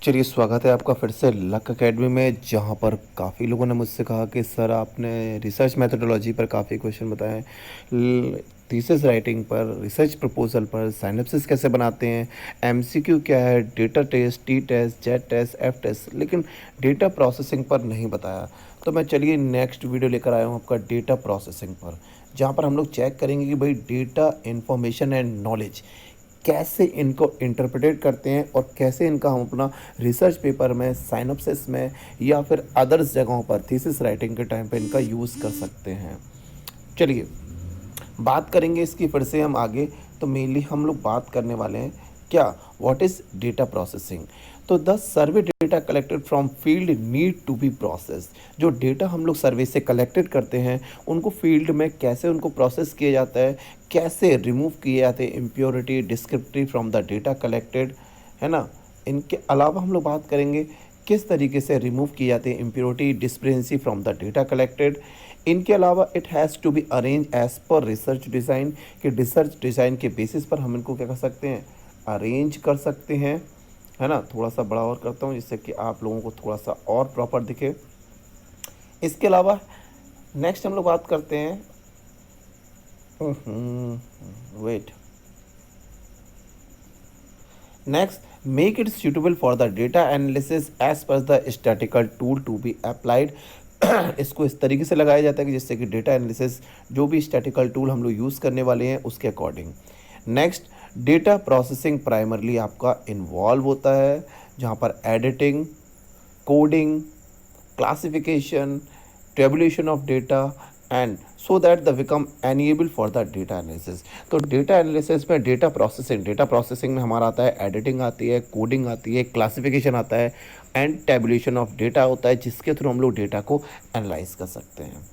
चलिए, स्वागत है आपका फिर से लक अकेडमी में, जहाँ पर काफ़ी लोगों ने मुझसे कहा कि सर आपने रिसर्च मेथोडोलॉजी पर काफ़ी क्वेश्चन बताए हैं, थीसिस राइटिंग पर, रिसर्च प्रपोजल पर, साइनॉप्सिस कैसे बनाते हैं, एमसीक्यू क्या है, data test, T test, Z test, F test, लेकिन डेटा प्रोसेसिंग पर नहीं बताया। तो मैं चलिए नेक्स्ट वीडियो लेकर आया हूँ आपका डेटा प्रोसेसिंग पर, जहाँ पर हम लोग चेक करेंगे कि भाई डेटा इंफॉर्मेशन एंड नॉलेज कैसे इनको इंटरप्रेट करते हैं और कैसे इनका हम अपना रिसर्च पेपर में, साइनॉप्सिस में या फिर अदर्स जगहों पर थीसिस राइटिंग के टाइम पे इनका यूज़ कर सकते हैं। चलिए बात करेंगे इसकी फिर से हम आगे। तो मेनली हम लोग बात करने वाले हैं क्या, व्हाट इज़ डेटा प्रोसेसिंग। तो the survey data collected from field need to be process. जो डेटा हम लोग सर्वे से कलेक्टेड करते हैं उनको फील्ड में कैसे उनको प्रोसेस किया जाता है, कैसे रिमूव किए जाते हैं impurity descriptive from the data collected, है ना। इनके अलावा हम लोग बात करेंगे किस तरीके से रिमूव की जाती है impurity discrepancy from the data collected. इनके अलावा it has to be arrange as per research design, कि रिसर्च डिज़ाइन के बेसिस पर हम इनको क्या कर सकते हैं, अरेंज कर सकते हैं, है ना। थोड़ा सा बड़ा और करता हूँ जिससे कि आप लोगों को थोड़ा सा और प्रॉपर दिखे। इसके अलावा नेक्स्ट हम लोग बात करते हैं, wait, next make it suitable for the data analysis as per the statical tool to be applied. इसको इस तरीके से लगाया जाता है कि जिससे कि डेटा एनालिसिस जो भी स्टैटिकल टूल हम लोग यूज़ करने वाले हैं उसके according. Next, data processing primarily आपका इन्वॉल्व होता है, जहाँ पर editing, coding, classification, tabulation of data and so that the become enable for the data analysis. तो डेटा एनालिसिस में डेटा प्रोसेसिंग में हमारा आता है एडिटिंग, आती है कोडिंग, आती है क्लासिफिकेशन, आता है एंड टेबुलेशन ऑफ डेटा होता है, जिसके थ्रू हम लोग डेटा को एनालाइज कर सकते हैं,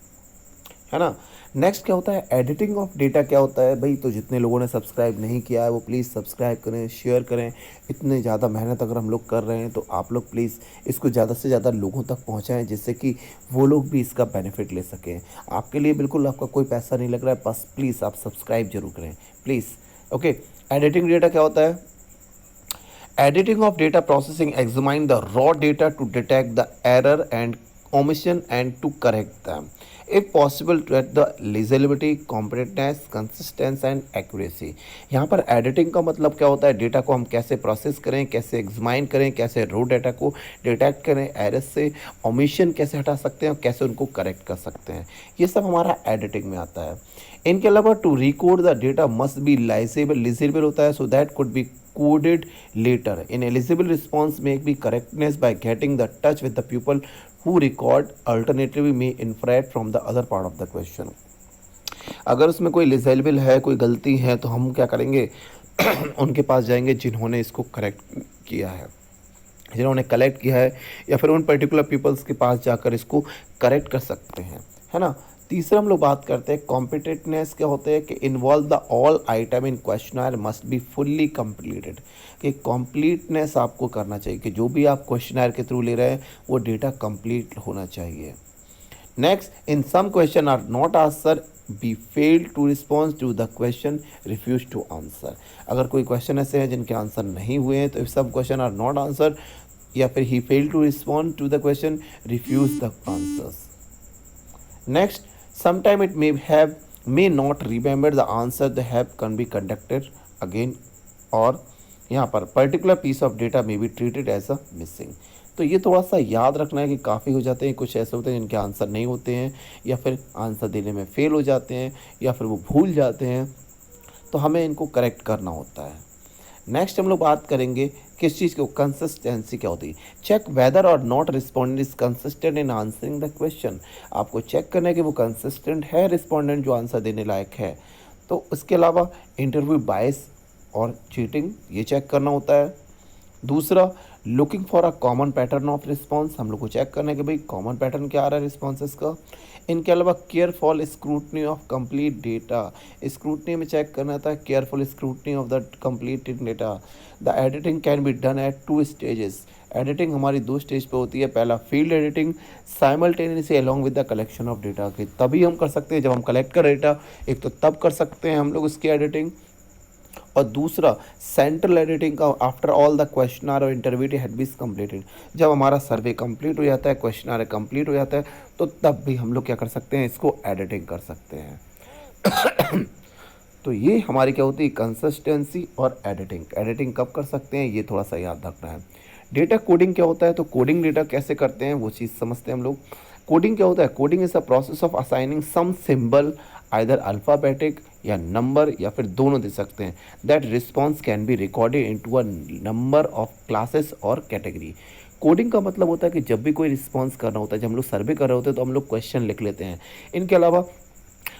है ना। नेक्स्ट क्या होता है, एडिटिंग ऑफ डेटा क्या होता है भाई। तो जितने लोगों ने सब्सक्राइब नहीं किया है वो प्लीज़ सब्सक्राइब करें, शेयर करें। इतने ज़्यादा मेहनत अगर हम लोग कर रहे हैं तो आप लोग प्लीज़ इसको ज़्यादा से ज़्यादा लोगों तक पहुंचाएं, जिससे कि वो लोग भी इसका बेनिफिट ले सकें। आपके लिए बिल्कुल आपका कोई पैसा नहीं लग रहा है, बस प्लीज़ आप सब्सक्राइब जरूर करें प्लीज़। ओके, एडिटिंग डेटा क्या होता है, editing of data processing examine the raw data to detect the error and omission and to correct them if possible to at the legibility, completeness, consistency and accuracy। यहाँ पर editing का मतलब क्या होता है, डेटा को हम कैसे प्रोसेस करें, कैसे एग्जामाइन करें, कैसे रो डेटा को डिटेक्ट करें, एरर से ओमिशन कैसे हटा सकते हैं और कैसे उनको करेक्ट कर सकते हैं, ये सब हमारा एडिटिंग में आता है। इनके अलावा to record the data must be legible होता है, so that could be coded later. In eligible response may be correctness by getting the touch with the pupil who record, alternatively may infer from the other part of the question। अगर उसमें कोई लिजिबल है, कोई गलती है, तो हम क्या करेंगे उनके पास जाएंगे जिन्होंने इसको करेक्ट किया है, जिन्होंने कलेक्ट किया है, या फिर उन पर्टिकुलर पीपल्स के पास जाकर इसको करेक्ट कर सकते हैं, है ना। तीसरा हम लोग बात करते हैं कॉम्पिटेटनेस क्या होते हैं, कि involve the all item in questionnaire must be fully completed, कि कंप्लीटनेस आपको करना चाहिए, कि जो भी आप क्वेश्चनर के थ्रू ले रहे हैं वो डेटा कंप्लीट होना चाहिए। Next, in some question are not answer be fail to response to the question, refuse to answer. अगर कोई क्वेश्चन ऐसे हैं जिनके आंसर नहीं हुए हैं, तो if some question are not answer या फिर he fail to respond to the question, refuse the answers. Next, sometime it may not remember the answer they have can be conducted again, और यहाँ पर particular piece of data में be treated as a missing. तो ये थोड़ा सा याद रखना है कि काफ़ी हो जाते हैं, कुछ ऐसे होते हैं जिनके आंसर नहीं होते हैं, या फिर आंसर देने में फेल हो जाते हैं, या फिर वो भूल जाते हैं, तो हमें इनको करेक्ट करना होता है। नेक्स्ट हम लोग बात करेंगे किस चीज़ की, कंसिस्टेंसी क्या होती है, चेक वेदर और not respondent is consistent in answering the question. आपको चेक करना है कि वो कंसिस्टेंट है रिस्पॉन्डेंट जो आंसर देने लायक है। तो इसके अलावा इंटरव्यू बायस और चीटिंग ये चेक करना होता है। दूसरा, looking for a common pattern of response, हम लोग को चेक करना है कि भाई कॉमन पैटर्न क्या आ रहा है रिस्पॉन्सेस का। इनके अलावा careful scrutiny of complete data, scrutiny में चेक करना था careful scrutiny of the complete data. The editing can be done at 2 stages. Editing हमारी 2 स्टेज पे होती है, पहला field editing simultaneously along with the collection of data, की तभी हम कर सकते हैं जब हम कलेक्ट कर डेटा, एक तो तब कर सकते हैं हम लोग उसकी एडिटिंग, और दूसरा सेंट्रल एडिटिंग का आफ्टर ऑल द क्वेश्चनर और इंटरव्यू हैड बीन कंप्लीटेड। जब हमारा सर्वे कंप्लीट हो जाता है, क्वेश्चनर कंप्लीट हो जाता है, तो तब भी हम लोग क्या कर सकते हैं, इसको एडिटिंग कर सकते हैं। तो ये हमारी क्या होती है, कंसिस्टेंसी और एडिटिंग। एडिटिंग कब कर सकते हैं, ये थोड़ा सा याद रखना है। डेटा कोडिंग क्या होता है, तो कोडिंग डेटा कैसे करते हैं वो चीज़ समझते हैं हम लोग। कोडिंग क्या होता है, coding is a process of assigning some symbol, either alphabetic या नंबर या फिर दोनों दे सकते हैं, that response can be recorded into a number of classes और कैटेगरी। कोडिंग का मतलब होता है कि जब भी कोई रिस्पॉन्स करना होता है, जब हम लोग सर्वे कर रहे होते हैं तो हम लोग क्वेश्चन लिख लेते हैं। इनके अलावा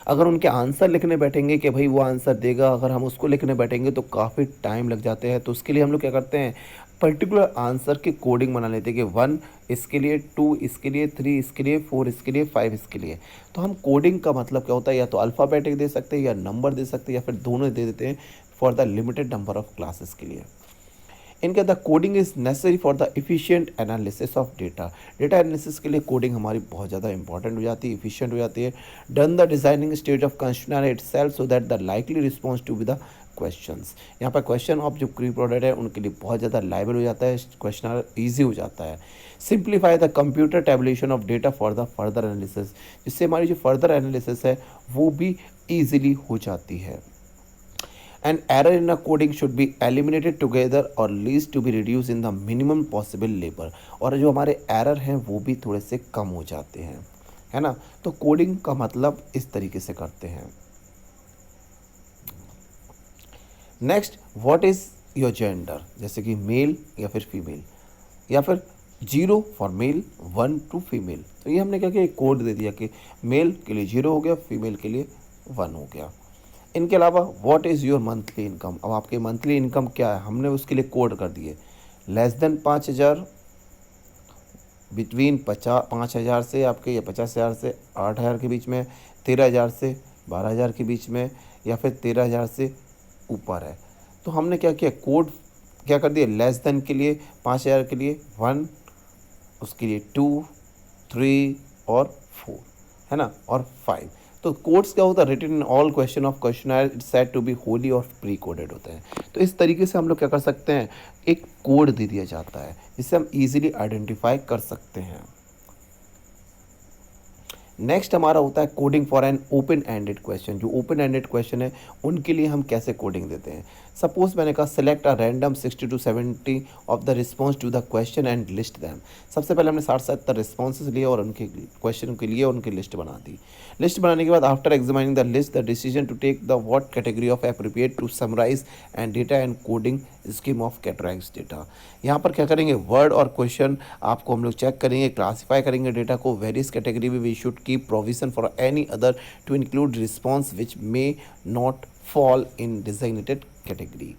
अगर उनके आंसर लिखने बैठेंगे कि भाई वो आंसर देगा, अगर हम उसको लिखने बैठेंगे तो काफ़ी टाइम लग जाते हैं। तो उसके लिए हम लोग क्या करते हैं, पर्टिकुलर आंसर की कोडिंग बना लेते हैं कि 1 इसके लिए, 2 इसके लिए, 3 इसके लिए, 4 इसके लिए, 5 इसके लिए। तो हम कोडिंग का मतलब क्या होता है, या तो अल्फ़ाबेटिक दे सकते हैं या नंबर दे सकते हैं या फिर दोनों दे देते हैं for the limited number of classes के लिए। इनके the coding is necessary for the efficient analysis of data. Data analysis के लिए कोडिंग हमारी बहुत ज़्यादा इंपॉर्टेंट हो जाती है, इफिशिएंट हो जाती है। Done the designing stage of questionnaire itself so that the likely response to be the questions. यहाँ पर क्वेश्चन ऑफ जो प्री प्रोडक्ट है उनके लिए बहुत ज़्यादा लाइबल हो जाता है, क्वेश्चनर ईजी हो जाता है। Simplify the computer tabulation of data for the further analysis, जिससे हमारी जो फर्दर एनालिसिस है वो भी ईजिली हो जाती है। An error in a coding should be eliminated together or least to be reduced in the minimum possible labor। और जो हमारे एरर हैं वो भी थोड़े से कम हो जाते हैं, है ना। तो कोडिंग का मतलब इस तरीके से करते हैं। Next, what is your gender, जैसे कि मेल या फिर फीमेल, या फिर 0 फॉर मेल, 1 टू फीमेल। तो ये हमने क्या किया, कोड दे दिया कि मेल के लिए 0 हो गया, फीमेल के लिए 1 हो गया। इनके अलावा what is your monthly income, अब आपके मंथली इनकम क्या है, हमने उसके लिए कोड कर दिए। लेस देन 5,000, बिटवीन 5,000 से आपके या 50,000 से 8,000 के बीच में, 13,000 से 12,000 के बीच में, या फिर 13,000 से ऊपर है। तो हमने क्या किया, कोड क्या कर दिया, लेस देन के लिए 5,000 के लिए 1, उसके लिए 2, 3 और 4, है ना, और 5। तो कोड्स क्या होता है, written in all question of questionnaire it's said to be wholly और प्री कोडेड होते हैं। तो इस तरीके से हम लोग क्या कर सकते हैं, एक कोड दे दिया जाता है जिससे हम इजीली आइडेंटिफाई कर सकते हैं। नेक्स्ट हमारा होता है coding for an open ended question. जो ओपन एंडेड क्वेश्चन है उनके लिए हम कैसे कोडिंग देते हैं। सपोज मैंने कहा select a random 60 to 70 of the response to the question and list them. सबसे पहले हमने 60-70 रिस्पॉन्सेज लिए और उनके क्वेश्चन के लिए उनकी लिस्ट बना दी। लिस्ट बनाने के बाद after examining the list the decision to take the what category of appropriate to summarise and data and coding scheme of categorise data. यहाँ पर क्या करेंगे, वर्ड और क्वेश्चन आपको हम लोग चेक करेंगे, क्लासीफाई करेंगे डेटा को। वेरियस कैटेगरी में we should keep provision for any other to include response which may not fall in designated category.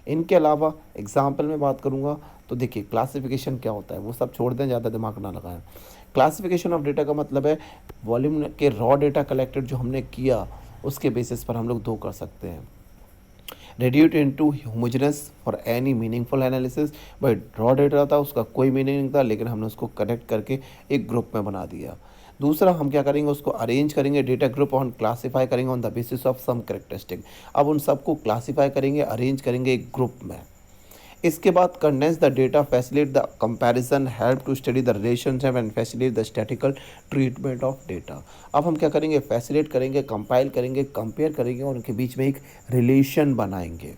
इनके अलावा एग्जाम्पल में बात करूँगा तो देखिए क्लासिफिकेशन क्या होता है वो सब छोड़ दें, ज़्यादा दिमाग ना लगाएं। क्लासिफिकेशन ऑफ डेटा का मतलब है वॉल्यूम के रॉ डेटा कलेक्टेड जो हमने किया उसके बेसिस पर हम लोग दो कर सकते हैं। Reduced into homogeneous for any meaningful analysis. भाई रॉ डेटा था उसका कोई मीनिंग नहीं था, लेकिन हमने उसको कनेक्ट करके एक ग्रुप में बना दिया। दूसरा हम क्या करेंगे, उसको अरेंज करेंगे डेटा ग्रुप ऑन, क्लासीफाई करेंगे on the basis of some characteristic. अब उन सबको क्लासीफाई करेंगे, अरेंज करेंगे एक ग्रुप में। इसके बाद condense the data, facilitate the comparison, help to study the relationship and facilitate the statical treatment of data. अब हम क्या करेंगे, फैसिलिटेट करेंगे, कंपाइल करेंगे, कंपेयर करेंगे और उनके बीच में एक रिलेशन बनाएंगे।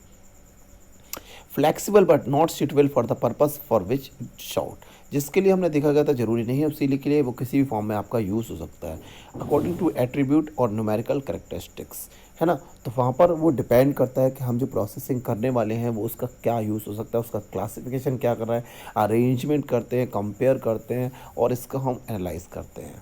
Flexible but not suitable for the purpose for which short, जिसके लिए हमने देखा गया था जरूरी नहीं है उसी के लिए वो किसी भी फॉर्म में आपका यूज़ हो सकता है। अकॉर्डिंग टू एट्रीब्यूट और न्यूमेरिकल कैरेक्टरिस्टिक्स, है ना। तो वहाँ पर वो डिपेंड करता है कि हम जो प्रोसेसिंग करने वाले हैं वो उसका क्या यूज़ हो सकता है, उसका क्लासिफिकेशन क्या कर रहा है, अरेंजमेंट करते हैं, कंपेयर करते हैं और इसका हम एनालाइज करते हैं।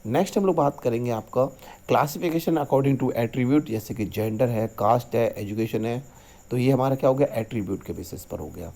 नेक्स्ट हम लोग बात करेंगे आपका क्लासिफिकेशन अकॉर्डिंग टू एट्रीब्यूट, जैसे कि जेंडर है, कास्ट है, एजुकेशन है। तो ये हमारा क्या हो गया, एट्रीब्यूट के बेसिस पर हो गया।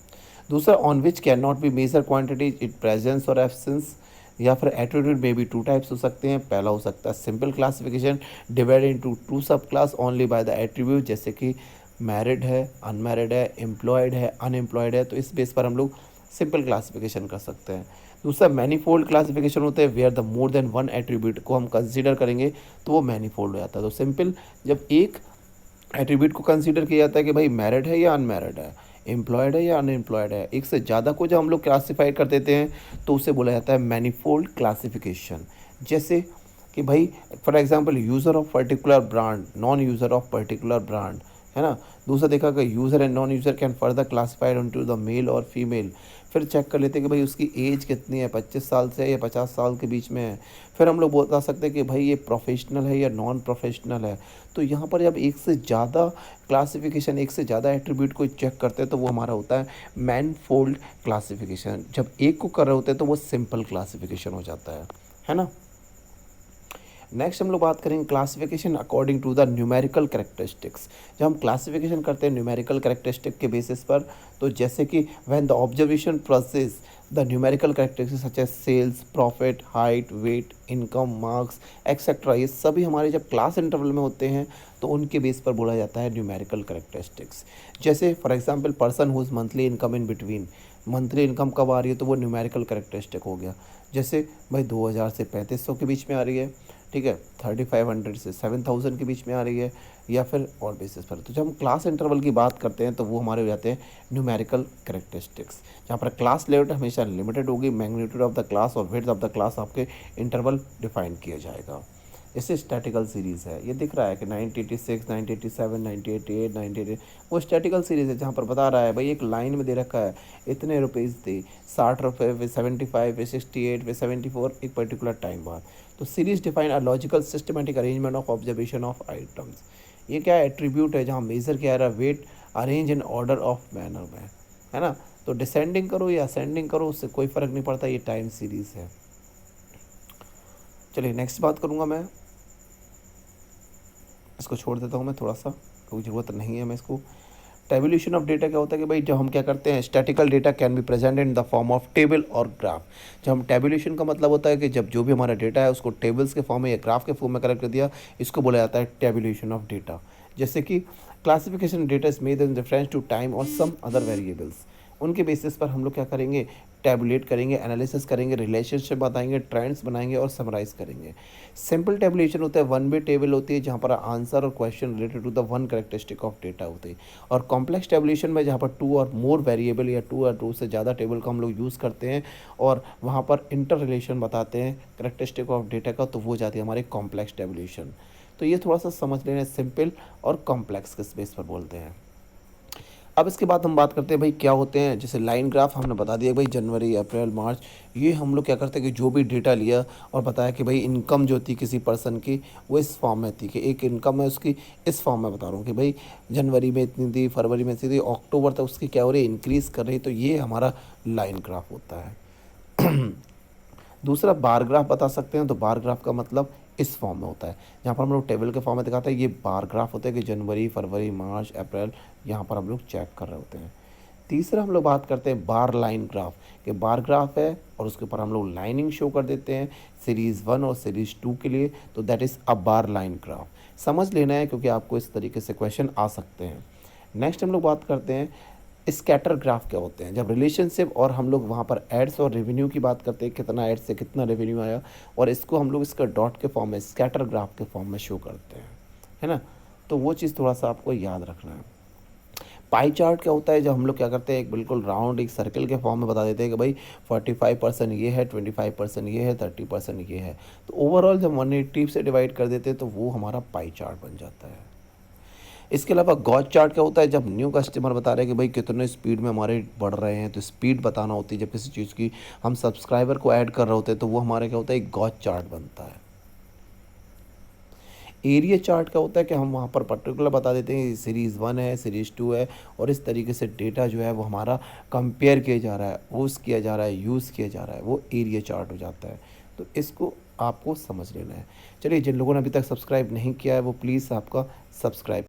दूसरा on which can not be measure quantity it presence और एब्सेंस, या फिर एट्रीब्यूट में भी 2 टाइप्स हो सकते हैं। पहला हो सकता है सिंपल क्लासिफिकेशन डिवाइड इनटू 2 सब class only by the attribute, जैसे कि मैरिड है, अनमैरिड है, एम्प्लॉयड है, अनएम्प्लॉयड है। तो इस बेस पर हम लोग सिंपल क्लासिफिकेशन कर सकते हैं। दूसरा मैनीफोल्ड क्लासिफिकेशन होता है where the more than 1 attribute को हम कंसीडर करेंगे तो वो मैनीफोल्ड हो जाता है। तो सिंपल जब एक एट्रीब्यूट को कंसीडर किया जाता है कि भाई मैरिड है या अनमैरिड है, एम्प्लॉयड है या अनएम्प्लॉयड है। एक से ज़्यादा को जब हम लोग क्लासीफाई कर देते हैं तो उसे बोला जाता है मैनीफोल्ड क्लासिफिकेशन। जैसे कि भाई for example user of particular brand, non user of particular brand, है ना। दूसरा देखा कि user and non user can further classified into the male और फीमेल। फिर चेक कर लेते हैं कि भाई उसकी एज कितनी है, 25 साल से या 50 साल के बीच में है। फिर हम लोग बता सकते हैं कि भाई ये प्रोफेशनल है या नॉन प्रोफेशनल है। तो यहाँ पर जब एक से ज़्यादा क्लासिफिकेशन, एक से ज़्यादा एट्रीब्यूट को चेक करते हैं तो वो हमारा होता है मैनफोल्ड क्लासिफिकेशन। जब एक को कर रहे होते हैं तो वो सिंपल क्लासिफिकेशन हो जाता है ना। नेक्स्ट हम लोग बात करेंगे classification according to the numerical characteristics. जब हम क्लासिफिकेशन करते हैं न्यूमेरिकल कैरेक्टरिस्टिक के बेसिस पर, तो जैसे कि when the observation process the numerical characteristics such as sales, profit, height, weight, income, marks etcetera, ये सभी हमारे जब क्लास इंटरवल में होते हैं तो उनके बेस पर बोला जाता है न्यूमेरिकल कैरेक्टरिस्टिक्स। जैसे for example person whose monthly income in between, monthly income कब आ रही है तो वो न्यूमेरिकल कैरेक्टरिस्टिक हो गया। जैसे भाई 2000 से 3500 के बीच में आ रही है, ठीक है, 3500 से 7000 के बीच में आ रही है, या फिर और बेसिस पर। तो जब हम क्लास इंटरवल की बात करते हैं तो वो हमारे हो जाते हैं न्यूमेरिकल कैरेक्टरिस्टिक्स, जहाँ पर क्लास लेवल हमेशा लिमिटेड होगी, मैग्नीट्यूड ऑफ द क्लास और विड्थ ऑफ द क्लास आपके इंटरवल डिफाइन किया जाएगा। इससे स्टैटिकल सीरीज़ है, ये दिख रहा है कि 986, 987, 988, 988, वो स्टैटिकल सीरीज़ है जहाँ पर बता रहा है भाई एक लाइन में दे रखा है इतने रुपीज़ थे, 60 रुपये वे 75 वे 68 वे 74 एक पर्टिकुलर टाइम बाद। तो series define a logical systematic arrangement of observation of items. ये क्या है, एट्रीब्यूट है जहाँ मेजर क्या रहा है, weight arrange in order of manner में, है ना। तो डिसेंडिंग करो या असेंडिंग करो उससे कोई फ़र्क नहीं पड़ता, ये टाइम सीरीज़ है। चलिए नेक्स्ट बात करूँगा मैं, इसको छोड़ देता हूँ मैं थोड़ा सा, कोई ज़रूरत नहीं है मैं इसको। टेबुलेशन ऑफ डेटा क्या होता है कि भाई जब हम क्या करते हैं, statistical data can be present in the form of table और ग्राफ। जब हम टेबुलेशन का मतलब होता है कि जब जो भी हमारा डेटा है उसको टेबल्स के फॉर्म में या ग्राफ के फॉर्म में कलेक्ट कर दिया, इसको बोला जाता है टेबुलेशन ऑफ डेटा। जैसे कि classification data is made in reference to time और सम अदर वेरिएबल्स, उनके बेसिस पर हम लोग क्या करेंगे, टैबुलेट करेंगे, एनालिसिस करेंगे, रिलेशनशिप बताएंगे, ट्रेंड्स बनाएंगे और समराइज़ करेंगे। सिंपल टेबुलेशन होता है, वन वे टेबल होती है जहाँ पर आंसर और question related to the one characteristic of data होती है। और कॉम्प्लेक्स टेबुलेशन में जहाँ पर टू और मोर वेरिएबल या टू से ज़्यादा टेबल का हम लोग यूज़ करते हैं और वहाँ पर इंटर रिलेशन बताते हैं कैरेक्टरिस्टिक ऑफ डेटा का, तो वो जाती है हमारे कॉम्प्लेक्स टेबुलेशन। तो ये थोड़ा सा समझ लेना, सिंपल और कॉम्प्लेक्स किस बेस पर बोलते हैं। अब इसके बाद हम बात करते हैं भाई क्या होते हैं, जैसे लाइन ग्राफ हमने बता दिया भाई जनवरी, अप्रैल, मार्च, ये हम लोग क्या करते हैं कि जो भी डेटा लिया और बताया कि भाई इनकम जो थी किसी पर्सन की वो इस फॉर्म में थी, कि एक इनकम है उसकी इस फॉर्म में बता रहा हूँ कि भाई जनवरी में इतनी थी, फरवरी में इतनी थी, अक्टूबर तक उसकी क्या हो रही है, इंक्रीज़ कर रही है, तो ये हमारा लाइन ग्राफ होता है। दूसरा बार ग्राफ बता सकते हैं, तो बार ग्राफ का मतलब इस फॉर्म में होता है, जहाँ पर हम लोग टेबल के फॉर्म में दिखाते हैं, ये बार ग्राफ होता है कि जनवरी, फरवरी, मार्च, अप्रैल, यहाँ पर हम लोग चेक कर रहे होते हैं। तीसरा हम लोग बात करते हैं बार लाइन ग्राफ, कि बार ग्राफ है और उसके ऊपर हम लोग लाइनिंग शो कर देते हैं सीरीज़ 1 और सीरीज़ 2 के लिए, तो that is a bar line graph. समझ लेना है क्योंकि आपको इस तरीके से क्वेश्चन आ सकते हैं। नेक्स्ट हम लोग बात करते हैं स्कैटर ग्राफ क्या होते हैं, जब रिलेशनशिप और हम लोग वहाँ पर एड्स और रेवेन्यू की बात करते हैं, कितना एड्स से कितना रेवेन्यू आया, और इसको हम लोग इसका डॉट के फॉर्म में, स्कैटर ग्राफ के फॉर्म में शो करते हैं, है ना। तो वो चीज़ थोड़ा सा आपको याद रखना है। पाई चार्ट क्या होता है, जब हम लोग क्या करते हैं एक बिल्कुल राउंड एक सर्कल के फॉर्म में बता देते हैं कि भाई 45% ये है, 25% ये है, 30% ये है, तो ओवरऑल जब 180 से डिवाइड कर देते हैं तो वो हमारा पाई चार्ट बन जाता है। इसके अलावा गॉज चार्ट क्या होता है, जब न्यू कस्टमर बता रहे हैं कि भाई कितने स्पीड में हमारे बढ़ रहे हैं, तो स्पीड बताना होती है। जब किसी चीज़ की हम सब्सक्राइबर को ऐड कर रहे होते हैं तो वो हमारे क्या होता है, एक गॉज चार्ट बनता है। एरिया चार्ट क्या होता है कि हम वहाँ पर पर्टिकुलर बता देते हैं सीरीज़ 1 है, सीरीज़ 2 है, और इस तरीके से डेटा जो है वो हमारा कंपेयर किया जा रहा है, यूज़ किया जा रहा है, यूज़ किया जा रहा है, वो एरिया चार्ट हो जाता है। तो इसको आपको समझ लेना है। चलिए जिन लोगों ने अभी तक सब्सक्राइब नहीं किया है वो प्लीज़ आपका सब्सक्राइब